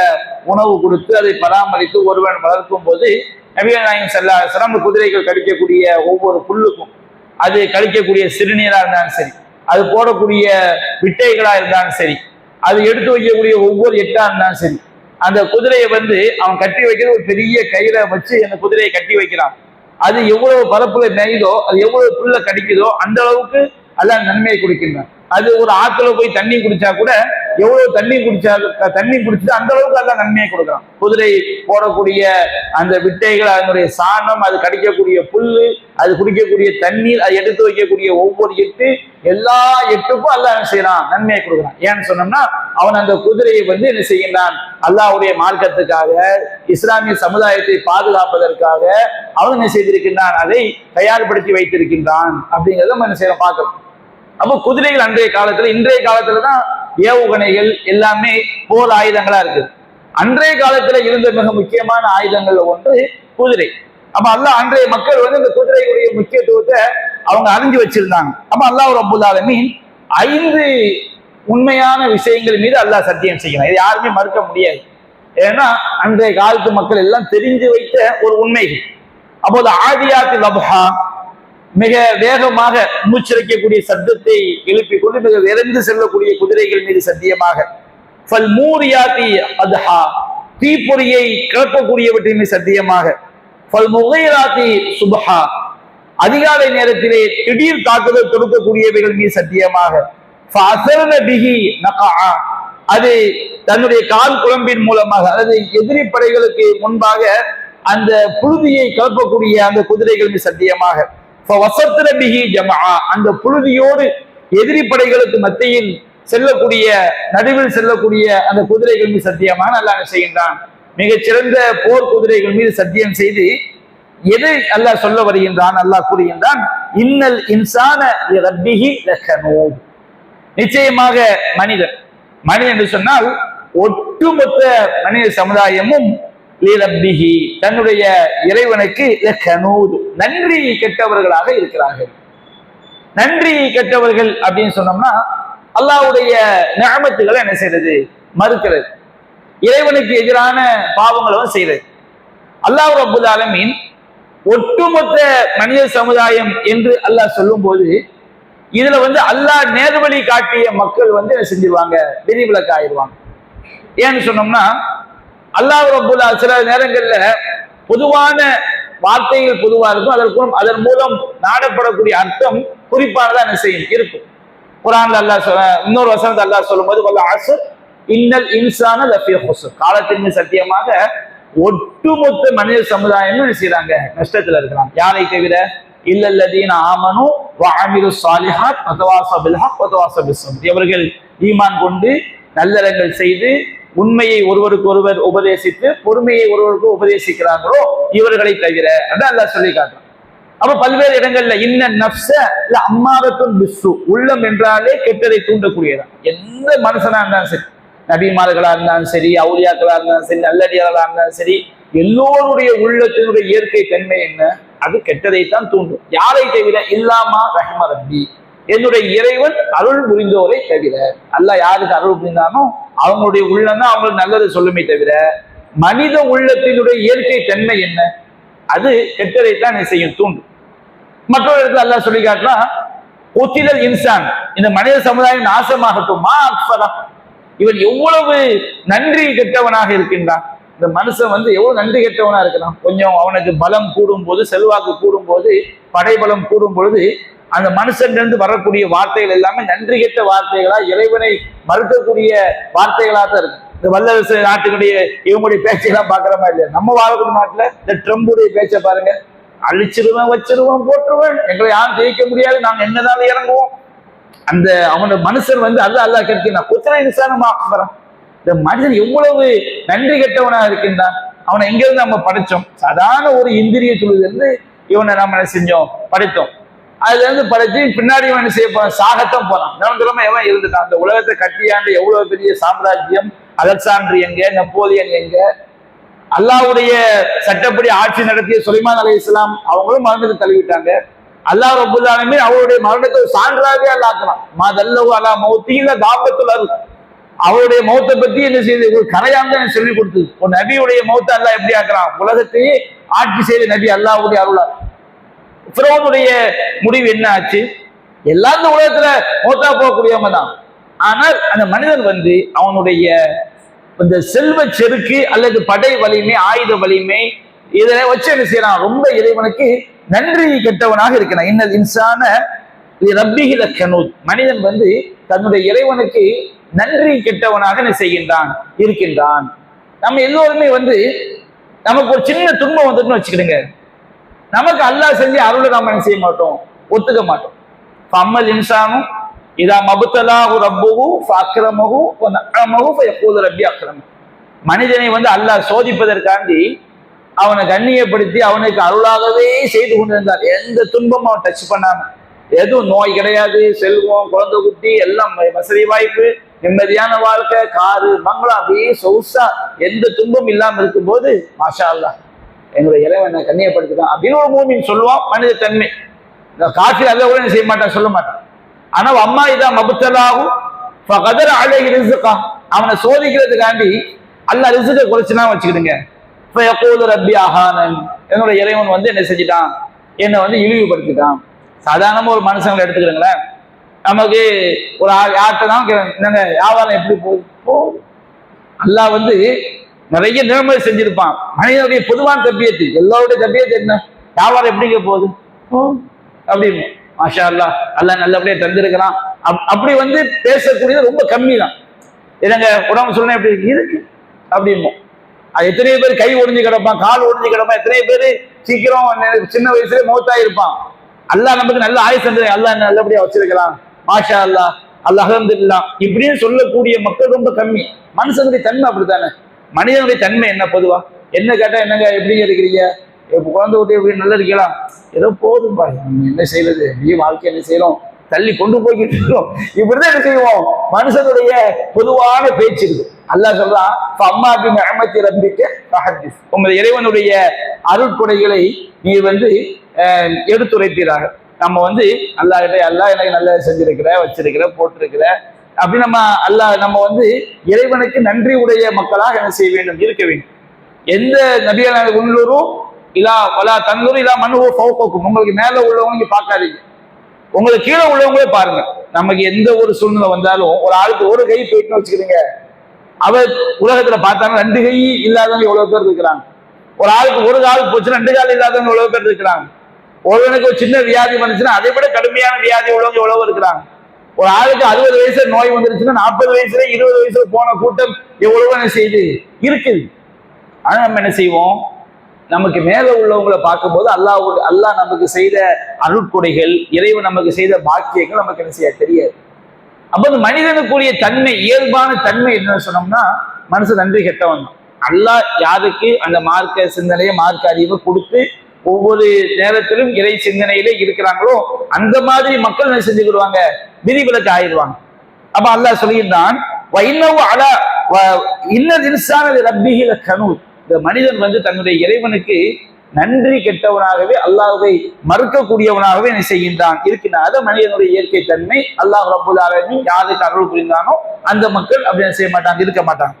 உணவு கொடுத்து அதை பராமரித்து ஒருவன் வளர்க்கும் போது நபிகள் நாயகம் ஸல்லல்லாஹு அலைஹி வஸல்லம் குதிரைகள் கடிக்கக்கூடிய ஒவ்வொரு புல்லுக்கும், அது கழிக்கக்கூடிய சிறுநீரா இருந்தாலும் சரி, அது போடக்கூடிய விட்டைகளா இருந்தாலும் சரி, அது எடுத்து வைக்கக்கூடிய ஒவ்வொரு எட்டா இருந்தாலும் சரி, அந்த குதிரையை வந்து அவன் கட்டி வைக்கிறது ஒரு பெரிய கயிறை வச்சு அந்த குதிரையை கட்டி வைக்கிறான். அது எவ்வளவு பரப்புல மேயுதோ, அது எவ்வளவு புல்ல கடிக்குதோ அந்த அளவுக்கு அல்லாஹ் நன்மையை கொடுக்கின்றான். அது ஒரு ஆத்துல போய் தண்ணி குடிச்சா கூட எவ்வளவு தண்ணி குடிச்சது அந்த அளவுக்கு அல்லாஹ் நன்மையை கொடுக்குறான். குதிரை போடக்கூடிய அந்த விட்டைகள், அதனுடைய சாணம், அது கடிக்கக்கூடிய புல்லு, அது குடிக்கக்கூடிய தண்ணீர், அது எடுத்து வைக்கக்கூடிய ஒவ்வொரு எட்டு, எல்லா எட்டுக்கும் அல்லாஹ் என்ன செய்யறான்? நன்மையை கொடுக்குறான். ஏன்னு சொன்னோம்னா அவன் அந்த குதிரையை வந்து என்ன செய்கின்றான்? அல்லாஹ்வுடைய மார்க்கத்துக்காக, இஸ்லாமிய சமுதாயத்தை பாதுகாப்பதற்காக அவன் என்ன செய்திருக்கின்றான்? அதை தயார்படுத்தி வைத்திருக்கின்றான் அப்படிங்கிறத நம்ம என்ன செய்யறோம் பார்க்கணும். அப்போ குதிரைகள் அன்றைய காலத்துல, இன்றைய காலத்துலதான் ஏவுகணைகள் எல்லாமே போர் ஆயுதங்களா இருக்கு. அன்றைய காலத்துல இருந்த மிக முக்கியமான ஆயுதங்கள்ல ஒன்று குதிரை. அப்ப அல்லாஹ் அன்றைய மக்கள் வந்து இந்த குதிரையுடைய முக்கியத்துவத்தை அவங்க அறிஞ்சு வச்சிருந்தாங்க. அப்ப அல்லாஹ் ரப்பல் ஆலமீன் 5 உண்மையான விஷயங்கள் மீது அல்லாஹ் சத்தியம் செய்யணும். இது யாருமே மறுக்க முடியாது. ஏன்னா அன்றைய காலத்து மக்கள் எல்லாம் தெரிஞ்சு வைத்த ஒரு உண்மைகள். அப்போது ஆதியாத்தி லப்ஹா, மிக வேகமாக மூச்சிறைக்கக்கூடிய சத்தத்தை எழுப்பிக் கொண்டு மிக விரைந்து செல்லக்கூடிய குதிரைகள் மீது சத்தியமாக, ஃபல் மூரியாத்தி அத்ஹா, தீப்பொறியை கிளப்பக்கூடியவற்றின் மீது சத்தியமாக, ஃபல் முகைராத்தி சுபஹா, அதிகாலை நேரத்திலே திடீர் தாக்குதல் தொடுக்கக்கூடியவைகள் மீது சத்தியமாக, ஃபஅஸர்ன பிஹி நகஆ, அது தன்னுடைய கால் குழம்பின் மூலமாக, அதாவது எதிரி படைகளுக்கு முன்பாக அந்த புழுதியை கிளப்பக்கூடிய அந்த குதிரைகள் மீது சத்தியமாக, அந்த புழுதியோடு எதிரி படைகளுக்கு மத்தியில் செல்லக்கூடிய, நடுவில் செல்லக்கூடிய அந்த குதிரைகள் மீது சத்தியமாக அல்லாஹ் செய்கின்றான். மிகச்சிறந்த போர் குதிரைகள் மீது சத்தியம் செய்து எதை அல்லாஹ் சொல்ல வருகின்றான்? அல்லாஹ் கூறுகின்றான், இன்னல் இன்சான லிரப்பிஹி லகனூத், நிச்சயமாக மனிதன் என்று சொன்னால் ஒட்டுமொத்த மனித சமுதாயமும் லிரப்பிஹி, தன்னுடைய இறைவனுக்கு லகனூத், நன்றி கெட்டவர்களாக இருக்கிறார்கள். நன்றி கெட்டவர்கள் அப்படின்னு சொன்னோம்னா அல்லாஹ்வுடைய நிஅமத்துகளை என்ன செய்யறது? மறுக்கிறது, இறைவனுக்கு எதிரான பாவங்களும் செய்யறது. அல்லாஹ் ரப்பல் ஆலமீன் ஒட்டுமொத்த மனித சமுதாயம் என்று அல்லாஹ் சொல்லும் போது இதுல வந்து அல்லாஹ் நேர்வழி காட்டிய மக்கள் வந்து என்ன செஞ்சிருவாங்க? விதிவிலக்கு ஆயிடுவாங்க. ஏன்னு சொன்னோம்னா அல்லாஹ் ரப்பல் ஆலமீன் சில நேரங்கள்ல பொதுவான வார்த்தைகள் பொதுவா இருக்கும், அதன் மூலம் நாடப்படக்கூடிய அர்த்தம் குறிப்பானதா என்ன செய்யும் இருக்கும். குர்ஆன்ல அல்லாஹ் இன்னொரு வசனத்தை அல்லாஹ் சொல்லும்போது வல் அஸ்ர் இன்னல் இன்சான லஃபீ குஸ்ர், காலத்தின் மீது சத்தியமாக ஒட்டுமொத்த மனித சமுதாயம் என்ன செய்றாங்க? நஷ்டத்துல இருக்கிறாங்க. யாரை தவிர? இல்லல்லதீன ஆமனு வ அமிலு ஸாலிஹாத் வதவாஸா பில் ஹக் வதவாஸா பிஸ் ஸப்ர், இவர்கள் ஈமான் கொண்டு நல்லறங்கள் செய்து உண்மையை ஒருவருக்கு ஒருவர் உபதேசித்து பொறுமையை ஒருவருக்கு உபதேசிக்கிறார்களோ இவர்களை தவிர அதான் அல்லாஹ் சொல்லி காட்டுறான். அப்ப பல்வேறு இடங்கள்ல இன்ன நஃப்ஸ லஅம்மாரத்துன் பிஸ்ஸு, உள்ளம் என்றாலே கெட்டதை தூண்டக்கூடியதான். எந்த மனுஷனா இருந்தாலும் சரி, நபிமார்களா இருந்தாலும் சரி, அவுலியாக்களா இருந்தாலும் சரி, நல்லடியார்களா இருந்தாலும் சரி, எல்லோருடைய உள்ளத்தினுடைய இயற்கை தன்மை என்ன? அது கெட்டதைத்தான் தூண்டும். யாரை தவிர? இல்லாமா ரஹ்ம ரப்பி, என்னுடைய இறைவன் அருள் புரிந்தோரை தவிர. அல்லாஹ் யாருக்கு அருள் புரிந்தானோ அவங்களுடைய உள்ளம் தான் அவங்களுக்கு நல்லது சொல்லுமே தவிர மனித உள்ளத்தினுடைய இயற்கை தன்மை என்ன? அது கெட்டதைத்தான் செய்யும், தூண்டும். மற்றொரு இடத்துல அல்லாஹ் சொல்லி காட்டுறான், குத்திலல் இன்சான், இந்த மனித சமுதாயம் நாசமாகட்டும், மா அக்ஃபரா, இவன் எவ்வளவு நன்றி கெட்டவனாக இருக்கின்றான். இந்த மனுஷன் வந்து எவ்வளவு நன்றி கெட்டவனா இருக்கிறான். கொஞ்சம் அவனுக்கு பலம் கூடும் போது, செல்வாக்கு கூடும் போது, படைபலம் கூடும் பொழுது அந்த மனுஷன்லிருந்து வரக்கூடிய வார்த்தைகள் எல்லாமே நன்றி கெட்ட வார்த்தைகளா, இறைவனை மறுக்கக்கூடிய வார்த்தைகளா தான் இருக்கு. இந்த வல்லரசு நாட்டுடைய இவங்களுடைய பேச்செல்லாம் பாக்குற மாதிரி இல்லையா? நம்ம வாழக்கூடிய நாட்டுல இந்த ட்ரம்புடைய பேச்சை பாருங்க, அழிச்சிருவேன், வச்சிருவேன், போட்டுருவேன், எங்களை யாரும் ஜெயிக்க முடியாது, நாங்க என்னதான் இறங்குவோம். அந்த அவனோட மனுஷன் வந்து அல்லா கேட்கிறான், குத்தனை நிசானமாக இந்த மனிதன் எவ்வளவு நன்றி கெட்டவனா இருக்கின்றான். அவனை எங்க இருந்து நம்ம படைச்சோம்? சாதாரண ஒரு இந்திரிய துளிலிருந்து இவனை நம்ம என்ன செஞ்சோம்? படைத்தோம். அதுல இருந்து படைச்சு பின்னாடி இவன் என்ன செய்ய போறான்? சாகத்தான் போறான். நிரந்தரமா எவன் இருந்துட்டான்? அந்த உலகத்தை கட்டியாண்டு எவ்வளவு பெரிய சாம்ராஜ்யம், அலெக்சாண்டர் எங்க, நெப்போலியன் எங்க, அல்லாஹ்வுடைய சட்டப்படி ஆட்சி நடத்திய சுலைமான் அலைஹிஸ்ஸலாம் அவங்களும் மரணத்தை தழுவிட்டாங்க. அல்லாஹ் ரப்பல் ஆலமீன் அவருடைய மரணத்தை சான்றாகவே அல்லாஹ்க்கலாம். மாதல்லஹு அலா மௌத்திஹி தாபத்துல் அர்த். அவருடைய மௌத்தை பத்தி என்ன செய்யுது? ஒரு கரையாங்க சொல்லி கொடுத்தது. ஒரு நபியுடைய மௌத்தை அல்லாஹ் எப்படி ஆக்குறான்? உலகத்தையே ஆட்சி செய்த நபி அல்லாஹ்வுடைய அருளால். ஃபிரௌனுடைய முடிவு என்ன ஆச்சு? எல்லாரும் உலகத்துல மௌத்தா போகக்கூடியவங்க தான். ஆனால் அந்த மனிதன் வந்து அவனுடைய இந்த செல்வ செருக்கு அல்லது படை வலிமை, ஆயுத வலிமை, இதை வச்சு என்ன செய்யறான்? ரொம்ப இறைவனுக்கு நன்றி கெட்டவனாக இருக்கிறான். இன்னல் இன்சான ரப்பிஹி லகனூத். மனிதன் வந்து தன்னுடைய இறைவனுக்கு நன்றி கெட்டவனாக என்ன செய்கின்றான்? இருக்கின்றான். நம்ம எல்லோருமே வந்து நமக்கு ஒரு சின்ன துன்பம் வந்துட்டுன்னு வச்சுக்கிடுங்க, நமக்கு அல்லாஹ் செஞ்சு அருளை நாம என்ன செய்ய மாட்டோம்? ஒத்துக்க மாட்டோம். அம்மல் இன்சானும் இதா மபுத்தலாஹு ரப்புஹு ஃபஅக்ரமஹு வ நஅமஹு ஃபயகூலு ரப்பி அக்ரம். மனிதனை வந்து அல்லாஹ் சோதிப்பதற்காண்டி அவனை கண்ணியப்படுத்தி அவனுக்கு அருளாகவே செய்து கொண்டிருந்தார். எந்த துன்பமும் அவன் டச் பண்ணாம, எதுவும் நோய் கிடையாது, செல்வம், குழந்தை குட்டி எல்லாம் வசதி வாய்ப்பு, நிம்மதியான வாழ்க்கை, காரு பங்களா, அப்படியே சொகுசா எந்த துன்பம் இல்லாம இருக்கும்போது மாஷா அல்லாஹ் என்னுடைய இறைவனை கண்ணியப்படுத்திதான் அப்படின்னு ஒரு மூமின் சொல்லுவான். மனித தன்மை. காஃபிர் அதை கூட செய்ய மாட்டான், சொல்ல மாட்டான். ஆனா அம்மா இதா மபுத்தலாகும் ஃபகதர அலைஹி ரிஸ்கா, அவனை சோதிக்கிறதுக்காண்டி அல்லாஹ் ரிஸ்கை குறைச்சுனா வச்சுக்கிடுங்க. ஃபயகூலு ரப்பி அஹானன், என்னோட இறைவன் வந்து என்ன செஞ்சிட்டான்? என்னை வந்து இழிவுபடுத்திட்டான். சாதாரணமா ஒரு மனுஷங்களை எடுத்துக்கிறீங்களேன், நமக்கு ஒரு யார்கிட்ட தான் என்னங்க வியாபாரம் எப்படி போகுது? அல்லாஹ் வந்து நிறைய நிலைமை செஞ்சிருப்பான். மனிதனுடைய பொதுவான தப்பியத்து, எல்லாருடைய தப்பியத்து என்ன? வியாபாரம் எப்படிங்க போகுது அப்படின்னு. மாஷா அல்லாஹ், அல்லாஹ் நல்லபடியா தந்திருக்கிறான். அப்படி வந்து பேசக்கூடியது ரொம்ப கம்மி தான். என்னங்க உடம்பு சொல்லணும் எப்படி இருக்கு அப்படின்னு. அது எத்தனையோ பேர் கை ஒடிஞ்சு கிடப்பான், கால் ஒடிஞ்சு கிடப்பான், எத்தனையோ பேர் சீக்கிரம் சின்ன வயசுல மௌத்தா இருப்பான். அல்லாஹ் நமக்கு நல்ல ஆயுசு தந்தது, அல்லாஹ் நல்லபடியா வச்சிருக்கிறான். மாஷா அல்லாஹ், அல்லாஹ் அல்ஹம்துலில்லாஹ் இப்படின்னு சொல்லக்கூடிய மக்கள் ரொம்ப கம்மி. மனுஷனுடைய தன்மை அப்படித்தானே. மனிதனுடைய தன்மை என்ன? பொதுவா என்ன கேட்டா என்னங்க எப்படிங்க இருக்கிறீங்க, இப்போ குழந்தை விட்டு எப்படி நல்லா இருக்கலாம், ஏதோ போதும் பாரு, என்ன செய்யறது, நீ வாழ்க்கை என்ன செய்யறோம், தள்ளி கொண்டு போய்கிட்டு இருக்கோம். இப்படிதான் என்ன செய்வோம்? மனுஷனுடைய பொதுவான பேச்சு இருக்கு. அல்லாஹ் சொல்றான், அம்மா அப்படின்னு அஹமத்தி ரப்பிக்க ஃபஹத்திஸ், உங்கள் இறைவனுடைய அருட்கொடைகளை நீ வந்து எடுத்துரைத்தீராக. நம்ம வந்து அல்லாஹ் கிட்ட அல்லாஹ் எனக்கு நல்லா செஞ்சிருக்கிற, வச்சிருக்கிற, போட்டிருக்கிற அப்படி நம்ம அல்லாஹ் நம்ம வந்து இறைவனுக்கு நன்றி உடைய மக்களாக என்ன செய்ய வேண்டும்? இருக்க வேண்டும். எந்த நபியான உள்ளூரும் இல்லா வலா தந்தூரும் இல்லா மண்ணுவோ ஃபௌகக்கும், உங்களுக்கு மேல உள்ளவங்க பார்க்காதீங்க, உங்களுக்கு கீழே உள்ளவங்களே பாருங்க. நமக்கு எந்த ஒரு சூழ்நிலை வந்தாலும் ஒரு ஆளுக்கு ஒரு கை போயிட்டுன்னு வச்சுக்கிறீங்க, அவர் உலகத்துல பார்த்தாங்க 2 கை இல்லாதவங்க எவ்வளவு பேர் இருக்கிறாங்க. ஒரு ஆளுக்கு ஒரு கால் போச்சுன்னா 2 கால் இல்லாதவங்க எவ்வளவு பேர் இருக்கிறாங்க. ஒருவனுக்கு ஒரு சின்ன வியாதி வந்துச்சுன்னா அதை விட கடுமையான வியாதி உள்ளவங்க எவ்வளவு இருக்கிறாங்க. ஒரு ஆளுக்கு 60 வயசுல நோய் வந்துருச்சுன்னா 40 வயசுல 20 வயசுல போன கூட்டம் எவ்வளவு என்ன செய்யுது இருக்குது. ஆனா நம்ம என்ன செய்வோம்? நமக்கு மேல உள்ளவங்களை பார்க்கும்போது அல்லாஹ் நமக்கு செய்த அருட்கொடைகள், இறைவன் நமக்கு செய்த பாக்கியங்கள் நமக்கு என்ன செய்ய தெரியாது. அப்ப அந்த மனிதனுக்குரிய தன்மை, இயல்பான தன்மை என்ன சொன்னோம்னா, மனுஷன் நன்றி கெட்டவன். அல்லாஹ் யாருக்கு அந்த மார்க்க சிந்தனையை, மார்க்க அறிவை கொடுத்து ஒவ்வொரு நேரத்திலும் இறை சிந்தனையிலே இருக்கிறாங்களோ அந்த மாதிரி மக்கள் என்ன செஞ்சுக்கிடுவாங்க? விதிவிலக்கு ஆயிடுவாங்க. அப்ப அல்லாஹ் சொல்லியிருந்தான், இந்த மனிதன் வந்து தன்னுடைய இறைவனுக்கு நன்றி கெட்டவனாகவே, அல்லாஹ்வை மறுக்கக்கூடியவனாகவே என்ன செய்கின்றான் இருக்கின்றான். அது மனிதனுடைய இயற்கை தன்மை. அல்லாஹ் ரப்பல் ஆலமீன் யாருக்கு அருள் புரிந்தானோ அந்த மக்கள் அப்படி செய்ய மாட்டாங்க, இருக்க மாட்டாங்க.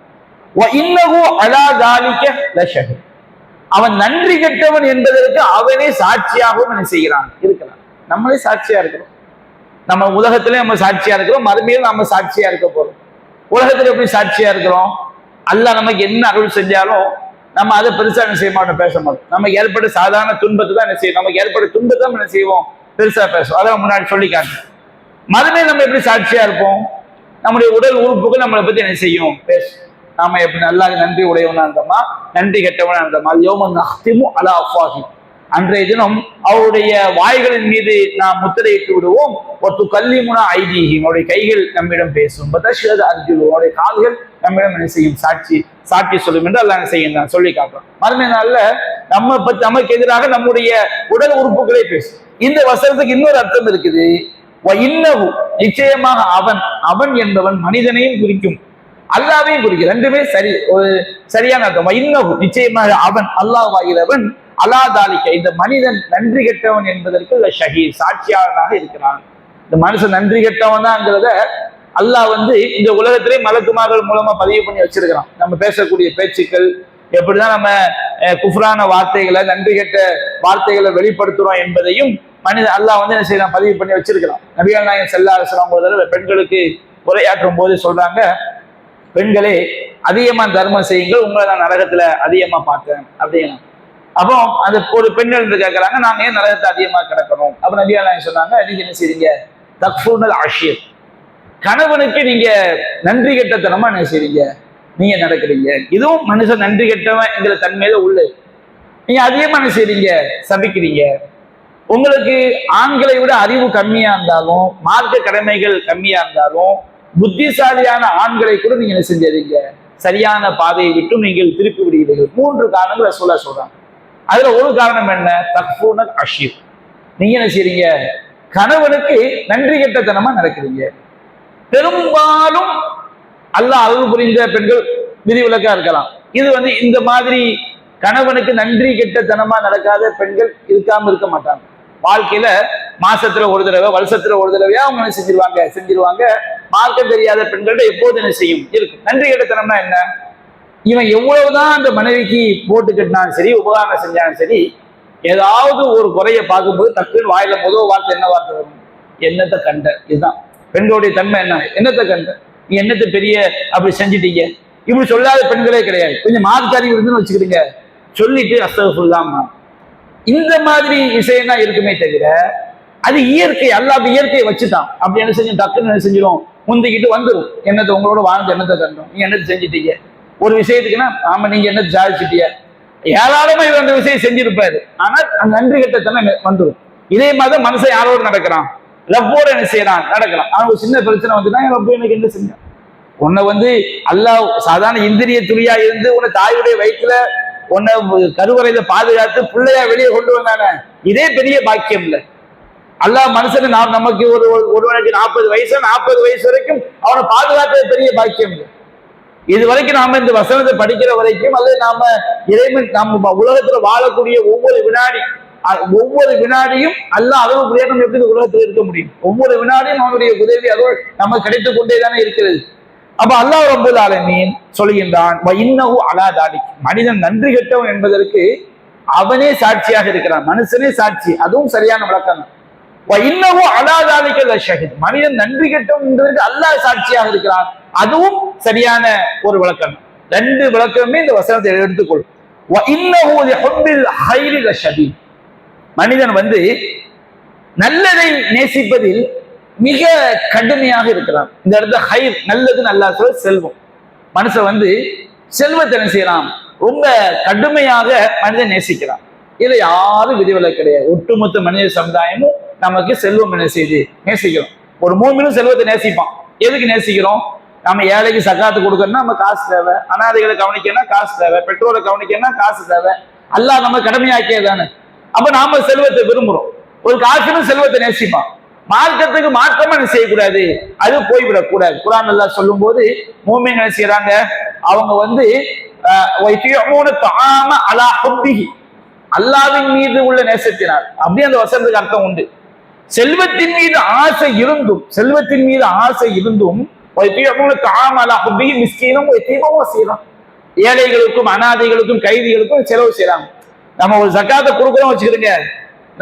அவன் நன்றி கெட்டவன் என்பதற்கு அவனே சாட்சியாகவும் என்ன செய்கிறான்? இருக்கிறான். நம்மளே சாட்சியா இருக்கிறோம். நம்ம உலகத்திலே நம்ம சாட்சியா இருக்கிறோம், மறுமையிலும் நம்ம சாட்சியா இருக்க போறோம். உலகத்துல எப்படி சாட்சியா இருக்கிறோம்? அல்லாஹ் நமக்கு என்ன அருள் செஞ்சாலும் நம்ம அதை பெருசா என்ன செய்ய மாட்டோம், பேச மாட்டோம். நமக்கு ஏற்பட்ட சாதாரண துன்பத்தை தான் என்ன செய்யும், நமக்கு ஏற்பட்ட துன்பத்தை என்ன செய்வோம், பெருசா பேசுவோம். அதான் முன்னாடி சொல்லிக்காங்க. மறுமையில் நம்ம எப்படி சாட்சியா இருப்போம்? நம்முடைய உடல் உறுப்புகள் நம்மளை பத்தி என்ன செய்யும், பேசும். நாம எப்படி நல்லா நன்றி உடையவனா இருந்தோமா, நன்றி கெட்டவனா இருந்தோமா, யௌமன் நஹ்திமு அலா அஃப்வாஹிம், அன்றைய தினம் அவருடைய வாய்களின் மீது நாம் முத்திரையிட்டு விடுவோம். ஒத்து கல்லிமுனா ஐதீகி, அவருடைய கைகள் நம்மிடம் பேசும். அர்ஜுன், அவருடைய கால்கள் நம்மிடம் என்ன செய்யும்? சாட்சி சொல்லும் என்று அல்லாஹ் செய்யும் சொல்லி காட்டுறோம். மறுமை நாள்ல நமக்கு எதிராக நம்முடைய உடல் உறுப்புகளை பேசும். இந்த வசனத்துக்கு இன்னொரு அர்த்தம் இருக்குது. நிச்சயமாக அவன் என்பவன் மனிதனையும் குறிக்கும், அல்லாவையும் குறிக்கும். ரெண்டுமே ஒரு சரியான அர்த்தம். நிச்சயமாக அவன், அல்லாஹ் வாயிலவன், அலாதாலிக்க, இந்த மனிதன் நன்றி கெட்டவன் என்பதற்கு ஷஹீத், சாட்சியாளனாக இருக்கிறான். இந்த மனுஷன் நன்றி கெட்டவன் தான்ங்கிறத அல்லாஹ் இந்த உலகத்திலே மலக்குமார்கள் மூலமா பதிவு பண்ணி வச்சிருக்கிறான். நம்ம பேசக்கூடிய பேச்சுக்கள் எப்படிதான் நம்ம குஃப்ரான வார்த்தைகளை, நன்றி கெட்ட வார்த்தைகளை வெளிப்படுத்துறோம் என்பதையும் அல்லாஹ் என்ன செய்யலாம், பதிவு பண்ணி வச்சிருக்கிறான். நபிகள் நாயகம் ஸல்லல்லாஹு அலைஹி வஸல்லம் பெண்களுக்கு உரையாற்றும் போது சொல்றாங்க, பெண்களே அதிகமா தர்மம் செய்யுங்கள், உங்களை நான் நரகத்துல அதிகமா பார்த்தேன் அப்படின்னா. அப்போ அந்த ஒரு பெண்கள் இருந்து கேட்கறாங்க, நாங்க ஏன் நரகத்தை அதிகமா கிடக்கணும்? அப்ப நபிகள் நாயகம் சொன்னாங்க, நீங்க என்ன செய்றீங்க? தக்ஃபூனல் ஆஷிர், கணவனுக்கு நீங்க நன்றி கெட்டத்தனமா என்ன செய்றீங்க? நீங்க நடக்கிறீங்க. இதுவும் மனுஷன் நன்றி கெட்டவன் என்கிற தன்மையில உள்ள நீங்க அதிகமா என்ன செய்றீங்க? சபிக்கிறீங்க. உங்களுக்கு ஆண்களை விட அறிவு கம்மியா இருந்தாலும், மார்க்க கடமைகள் கம்மியா இருந்தாலும், புத்திசாலியான ஆண்களை கூட நீங்க என்ன செஞ்சீங்க? சரியான பாதையை விட்டு நீங்கள் திருப்பி விடுகிறீர்கள். 3 காரணங்களை சொல்றாங்க. அதுல ஒரு காரணம் என்ன? தக்ஃபூனல் ஆஷிர், நீங்க என்ன செய்றீங்க? கணவனுக்கு நன்றி கெட்டத்தனமா நடக்கிறீங்க. பெரும்பாலும் அல்லாஹ் அருள் புரிந்த பெண்கள் விதிவிலக்கா இருக்கலாம். இது இந்த மாதிரி கணவனுக்கு நன்றி கெட்டத்தனமா நடக்காத பெண்கள் இருக்க மாட்டாங்க. வாழ்க்கையில மாசத்துல ஒரு தடவை, வருஷத்துல ஒரு தடவையா அவங்க என்ன செஞ்சிருவாங்க. மார்க்கம் தெரியாத பெண்கள்ட்ட எப்போது என்ன செய்யும்? இருக்கு. நன்றி கெட்டத்தனம்னா என்ன? இவன் எவ்வளவுதான் அந்த மனைவிக்கு போட்டு கட்டினாலும் சரி, உபகாரம் செஞ்சாலும் சரி, ஏதாவது ஒரு குறைய பார்க்கும்போது டக்குன்னு வாயில முதல் வார்த்தை என்ன வார்த்தை வரும்? என்னத்தை கண்ட. இதுதான் பெண்களுடைய தன்மை. என்னத்தை கண்ட, நீ என்னத்தை பெரிய அப்படி செஞ்சிட்டீங்க, இப்படி சொல்லாத பெண்களே கிடையாது. கொஞ்சம் மார்க்காரி இருந்துன்னு வச்சுக்கிடுங்க, சொல்லிட்டு அஸ்தக்ஃபிருல்லாஹ், இந்த மாதிரி விஷயம் தான் இருக்குமே தவிர அது இயற்கை. அல்லாஹ் இயற்கையை வச்சுட்டான். அப்படி என்ன செஞ்சோம்? டக்குன்னு என்ன செஞ்சிடும்? முந்திக்கிட்டு வந்துடும். என்னத்தை உங்களோட வாழ்ந்து என்னத்தை கண்டோம், நீங்க என்னத்தை செஞ்சிட்டீங்க ஒரு விஷயத்துக்குன்னா, ஆமா நீங்க என்ன சாதிச்சிட்டிய, ஏராளமா இவர் அந்த விஷயம் செஞ்சிருப்பாரு. ஆனால் அந்த நன்றி கெட்டத்தனை வந்துடும். இதே மாதிரி மனுஷன் யாரோடு நடக்கிறான்? ரப்போட என்ன செய்யறான்? நடக்கலாம். ஆனா ஒரு சின்ன பிரச்சனை வந்துன்னா, ரப்போ எனக்கு என்ன செஞ்சான்? உன்னை அல்லாஹ் சாதாரண இந்திரிய துளியா இருந்து உன்னை தாயுடைய வயிற்றுல உன்னை கருவறையில பாதுகாத்து பிள்ளையா வெளியே கொண்டு வந்தானே, இதே பெரிய பாக்கியம் இல்லை. அல்லாஹ் மனுஷனு நமக்கு ஒருவனுக்கு 40 வயசு 40 வயசு வரைக்கும் அவனை பாதுகாத்தது பெரிய பாக்கியம் இல்லை. இது வரைக்கும் நாம இந்த வசனத்தை படிக்கிற வரைக்கும், அல்லது நாம இறைவன் நம்ம உலகத்துல வாழக்கூடிய ஒவ்வொரு வினாடியும் அல்லாஹ் அதோட பிரயோகம் எப்படி உலகத்தில் இருக்க முடியும்? ஒவ்வொரு வினாடியும் அவனுடைய உதவி அதோடு நமக்கு கிடைத்துக் கொண்டே தானே இருக்கிறது. அப்ப அல்லாஹ் ரப்பல் ஆலமீன் சொல்கின்றான், மனிதன் நன்றி கெட்டவன் என்பதற்கு அவனே சாட்சியாக இருக்கிறான். மனுஷனே சாட்சி, அதுவும் சரியான விளக்கம். மனிதன் நன்றி கெட்டவன் என்பதற்கு அல்லாஹ் சாட்சியாக இருக்கிறான், அதுவும் சரியான ஒரு விளக்கம். 2 விளக்கமே இந்த வசனத்தை எடுத்துக்கொள்ளும். மனிதன் நல்லதை நேசிப்பதில் மிக கடுமையாக இருக்கிறான். இந்த இடத்துல ஹைர், நல்லதுன்னு அல்லாஹ் சொல்ல செல்வம். மனுஷன் செல்வத்தை என்ன செய்யலாம்? ரொம்ப கடுமையாக மனிதன் நேசிக்கிறான். இதுல யாரும் விதிவிலக்கு கிடையாது. ஒட்டுமொத்த மனித சமுதாயமும் நமக்கு செல்வம் என்ன செய்து நேசிக்கிறோம். ஒரு மூமினும் செல்வத்தை நேசிப்பான். எதுக்கு நேசிக்கிறோம்? நம்ம ஏழைக்கு சக்காத்து கொடுக்கணும்னா நம்ம காசு தேவை, அனாதைகளை கவனிக்கணும்னா காசு தேவை, பெற்றோரை கவனிக்கணும்னா காசு தேவை. அல்லாஹ் நம்ம கடமையாக்கியதானே. அப்ப நாம செல்வத்தை விரும்புறோம். ஒரு காசுன்னு செல்வத்தை நேசிப்பான். மார்க்கத்துக்கு மாற்றமா என்ன செய்யக்கூடாது, அது போய்விடக் கூடாது. குர்ஆன் அல்லாஹ் சொல்லும் போது மூமின் என்ன செய்யறாங்க? அவங்க அல்லாஹ்வின் மீது உள்ள நேசத்தினார். அப்படி அந்த வசனத்துக்கு அர்த்தம் உண்டு. செல்வத்தின் மீது ஆசை இருந்தும் ஏழைகளுக்கும் அனாதைகளுக்கும் கைதிகளுக்கும் செலவு செய்யறாங்க. நம்ம ஒரு ஜக்காத்தை கொடுக்குறோம் வச்சுக்கிடுங்க,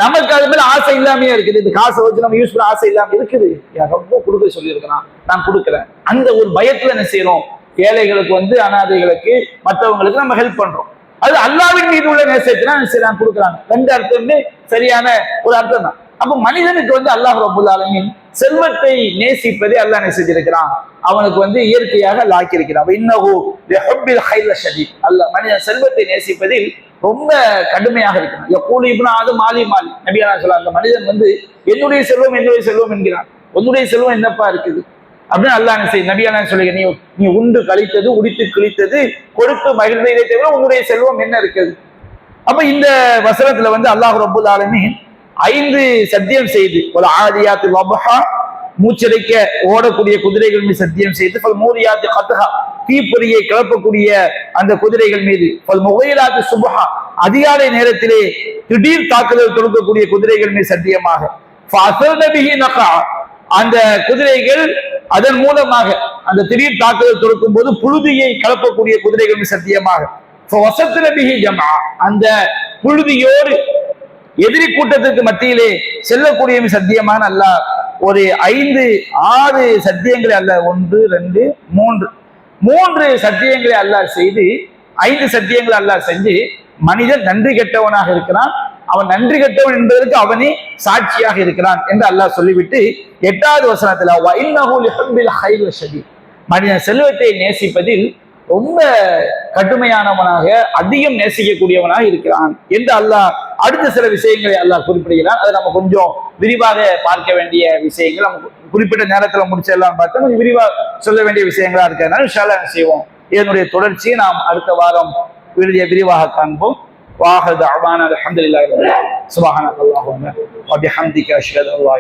நமக்கு அது மேல ஆசை இல்லாமையே இருக்குது. இந்த காசை வச்சு நம்ம யூஸ் பண்ண ஆசை இல்லாம இருக்குது. ரொம்ப கொடுக்க சொல்லியிருக்கிறான், நான் கொடுக்குறேன். அந்த ஒரு பயத்துல என்ன செய்யறோம்? ஏழைகளுக்கு அனாதைகளுக்கு மற்றவங்களுக்கு நம்ம ஹெல்ப் பண்றோம். அது அல்லாஹ்வின் மீது உள்ள நேசத்தினா நான் கொடுக்குறாங்க. 2 அர்த்தமே சரியான ஒரு அர்த்தம் தான். அப்ப மனிதனுக்கு அல்லாஹ் ரப்பல் ஆலமீன் செல்வத்தை நேசிப்பதை அல்லாஹ் நேசிச்சிருக்கிறான். அவனுக்கு இயற்கையாக லாக்கி இருக்கிறான். இன்னஹு லிஹுப்பில் கைர் ஷதீத். அல்லாஹ் மனிதன் செல்வத்தை நேசிப்பதில் ரொம்ப கடுமையாக இருக்கிறான். எப்போது இப்ப அது மாலி மாலி நபியா சொல்ல அந்த மனிதன் வந்து என்னுடைய செல்வம் என்கிறான். உன்னுடைய செல்வம் என்னப்பா இருக்குது அப்படின்னு அல்லாஹ் என்ன செய்ய நபியா சொல்லுங்க, நீ உண்டு கழித்தது உடித்து கிழித்தது கொடுத்து மகிழ்ந்ததை தவிர உன்னுடைய செல்வம் என்ன இருக்குது? அப்ப இந்த வசனத்துல வந்து அல்லாஹ் ரப்புல் ஆலமீன் 5 சத்தியம் செய்து ஒரு ஆதியாத்து லபஹா மூச்சரைக்க ஓடக்கூடிய குதிரைகள் மீது சத்தியம் செய்து மூரியாத்து கத்ஹா தீப்பொறியை கிளப்பக்கூடிய அந்த குதிரைகள் மீது முகைராத்து சுபஹா அதிகாலை நேரத்திலே திடீர் தாக்குதல் தொடுக்கக்கூடிய குதிரைகள் மீது சத்தியமாக அந்த குதிரைகள் அதன் மூலமாக அந்த திடீர் தாக்குதல் தொடுக்கும் போது புழுதியை கலப்பக்கூடிய குதிரைகள் மீது சத்தியமாக அந்த புழுதியோடு எதிரி கூட்டத்திற்கு மத்தியிலே செல்லக்கூடிய சத்தியமான அல்லாஹ் ஒரு 5-6 சத்தியங்களை அல்லாஹ் 1 2 3 சத்தியங்களை அல்லாஹ் செய்து 5 சத்தியங்களை அல்லாஹ் செஞ்சு மனிதன் நன்றி கெட்டவனாக இருக்கிறான், அவன் நன்றி கெட்டவன் என்பதற்கு அவனே சாட்சியாக இருக்கிறான் என்று அல்லாஹ் சொல்லிவிட்டு 8வது வசனத்துல மனிதன் செல்வத்தை நேசிப்பதில் ரொம்ப கடுமையானவனாக அதிகம் நேசிக்கக்கூடியவனாக இருக்கிறான் என்று அல்லாஹ் அடுத்த சில விஷயங்களை அல்லாஹ் குறிப்பிடுகிறான். அதை நம்ம கொஞ்சம் விரிவாக பார்க்க வேண்டிய விஷயங்கள், நம்ம குறிப்பிட்ட நேரத்தில் முடிச்சிடலாம் பார்த்தா கொஞ்சம் விரிவாக சொல்ல வேண்டிய விஷயங்களா இருக்கிறதுனால இன்ஷா அல்லாஹ் செய்வோம். இதனுடைய தொடர்ச்சியை நாம் அடுத்த வாரம் விரிவாக காண்போம். வாஹ தஅவானா அல்ஹம்துலில்லாஹி சுப்ஹானல்லாஹி வ பிஹம்திஹி அஷ்ஹது அல்லா